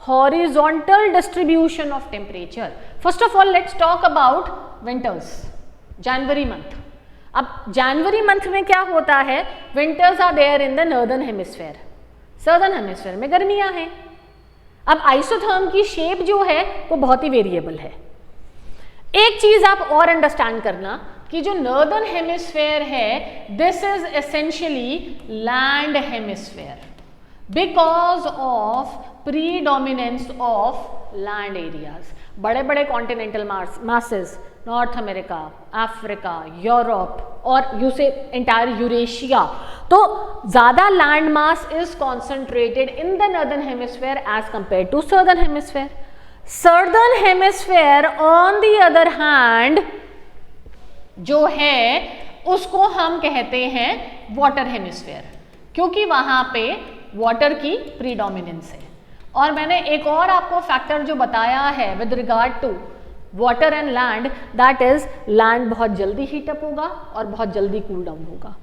Horizontal distribution of temperature. First of all let's talk about winters, January month. अब जनवरी month में क्या होता है, winters are there in the northern hemisphere, southern hemisphere में गर्मियां हैं। अब आइसोथर्म की शेप जो है वो बहुत ही वेरिएबल है। एक चीज आप और अंडरस्टैंड करना कि जो नॉर्दर्न हेमिस्फेयर है this is essentially land hemisphere because of predominance of land areas. बड़े बड़े continental masses, North America, Africa, Europe और यूसे एंटायर यूरेशिया, तो ज्यादा land mass is concentrated in the northern hemisphere as compare to southern hemisphere. Southern hemisphere on the other hand जो है उसको हम कहते हैं वाटर हेमिस्फेयर, क्योंकि वहां पे वाटर की प्रीडोमिनेंस है। और मैंने एक और आपको फैक्टर जो बताया है with regard to water and land, that is land बहुत जल्दी हीट अप होगा और बहुत जल्दी कूल डाउन होगा।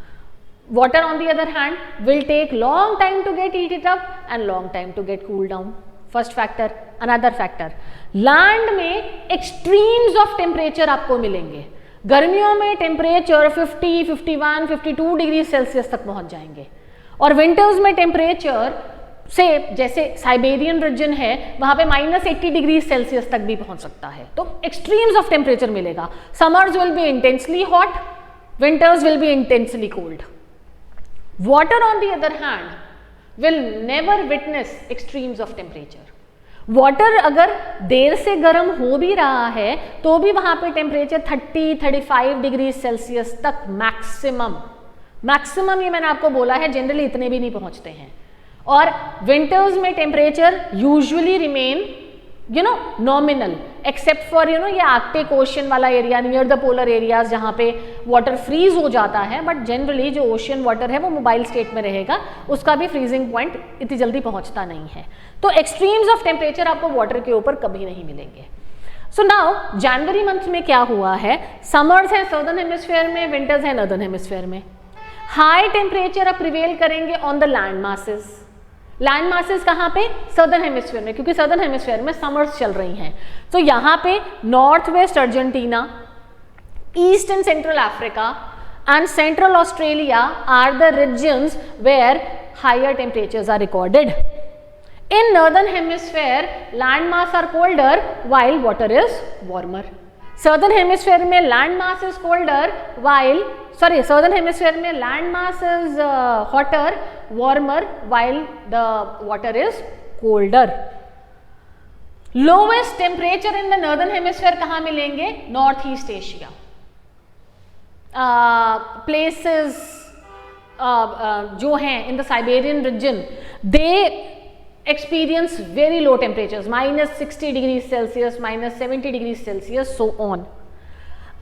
Water on the other hand will take long time to get heated up and long time to get cool down. First factor. Another factor, land में extremes of temperature आपको मिलेंगे। गर्मियों में टेम्परेचर 50, 51, 52 डिग्री सेल्सियस तक पहुंच जाएंगे और winters में टेम्परेचर से जैसे साइबेरियन रीजन है वहां पे -80 डिग्री सेल्सियस तक भी पहुंच सकता है। तो एक्सट्रीम्स ऑफ टेम्परेचर मिलेगा। Summers will be intensely hot, winters will be intensely cold. Water on the other hand will never witness extremes of temperature. Water अगर देर से गर्म हो भी रहा है तो भी वहां पे टेम्परेचर 30-35 डिग्री सेल्सियस तक मैक्सिमम ये मैंने आपको बोला है, जनरली इतने भी नहीं पहुंचते हैं। और विंटर्स में temperature usually remain nominal except for ये आर्कटिक ओशन वाला area near the polar areas जहाँ पे वाटर फ्रीज हो जाता है, बट जनरली जो ओशियन वाटर है वो मोबाइल स्टेट में रहेगा, उसका भी फ्रीजिंग पॉइंट इतनी जल्दी पहुंचता नहीं है। तो एक्सट्रीम्स ऑफ टेम्परेचर आपको वाटर के ऊपर कभी नहीं मिलेंगे। सो नाउ जनवरी मंथ में क्या हुआ है, समर्स है सदर्न हेमिस्फेयर में, विंटर्स है नॉर्दर्न हेमिस्फेयर में। हाई टेम्परेचर अब प्रिवेल करेंगे on the land masses. Land masses कहाँ पे, सदर्न हेमिस्फेयर में, क्योंकि सदर्न हेमिस्फेयर में समर्स चल रही हैं। तो यहाँ पे north west Argentina, east and central Africa and central Australia are the regions where higher temperatures are recorded. In northern hemisphere, land mass are colder while water is warmer. Southern hemisphere में land mass is colder while southern hemisphere में land mass is hotter, warmer while the water is colder. Lowest temperature in the northern hemisphere कहाँ मिलेंगे, north east Asia. Places जो हैं in the Siberian region, they experience very low temperatures, -60 degrees Celsius, -70 degrees Celsius, so on.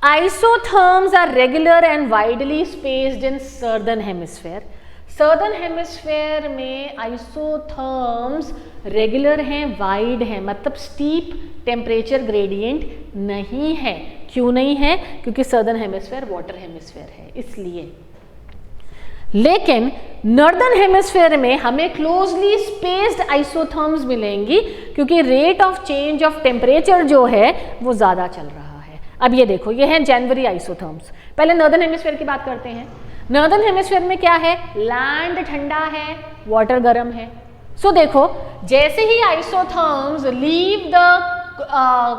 Isotherms are regular and widely spaced in southern hemisphere. Southern hemisphere में isotherms regular हैं, wide हैं, मतलब steep temperature gradient नहीं है। क्यों नहीं है, क्योंकि southern hemisphere water hemisphere है इसलिए। लेकिन नॉर्दर्न हेमिस्फेयर में हमें क्लोजली स्पेस्ड आइसोथर्म्स मिलेंगी, क्योंकि rate of change of temperature जो है वो ज़्यादा चल रहा है। अब ये देखो, ये है जनवरी आइसोथर्म्स। पहले नॉर्दर्न हेमिस्फेयर की बात करते हैं। नॉर्दर्न हेमिस्फेयर में क्या है, लैंड ठंडा है, वाटर गर्म है। सो देखो, जैसे ही isotherms leave the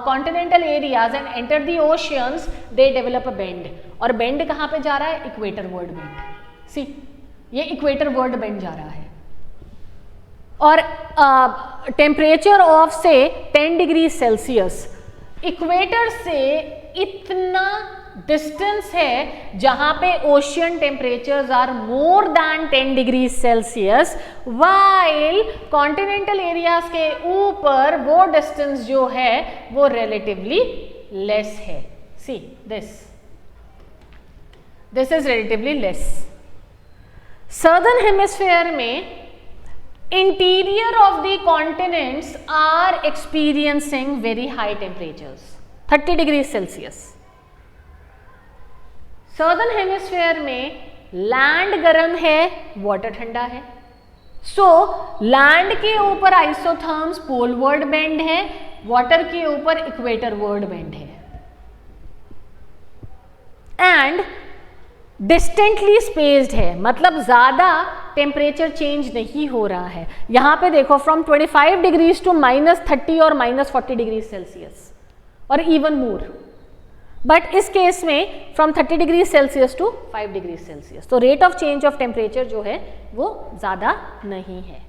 continental areas and enter the oceans, they develop a bend. और बेंड कहाँ पे जा रहा है, इक्वेटर वर्ल्ड बेंड। सी, ये इक्वेटर वर्ल्ड बेंड जा रहा है और टेम्परेचर ऑफ से 10 डिग्री सेल्सियस इक्वेटर से इतना डिस्टेंस है जहां पे ocean temperatures are more than 10 degree Celsius, while continental areas के ऊपर वो डिस्टेंस जो है वो रिलेटिवली लेस है। See this is relatively less. Southern hemisphere में interior of the continents are experiencing very high temperatures, 30 degrees Celsius. Southern hemisphere में land गर्म है, water ठंडा है। सो लैंड के ऊपर आइसोथर्म्स पोलवर्ड बेंड है, वाटर के ऊपर इक्वेटरवर्ड बेंड है, एंड डिस्टेंटली स्पेस्ड है, मतलब ज्यादा टेम्परेचर चेंज नहीं हो रहा है। यहां पे देखो फ्रॉम 25 डिग्रीज टू -30 और -40 डिग्री सेल्सियस और इवन मोर, बट इस केस में from 30 degree celsius to 5 degree celsius, तो rate of change of temperature जो है वो ज्यादा नहीं है।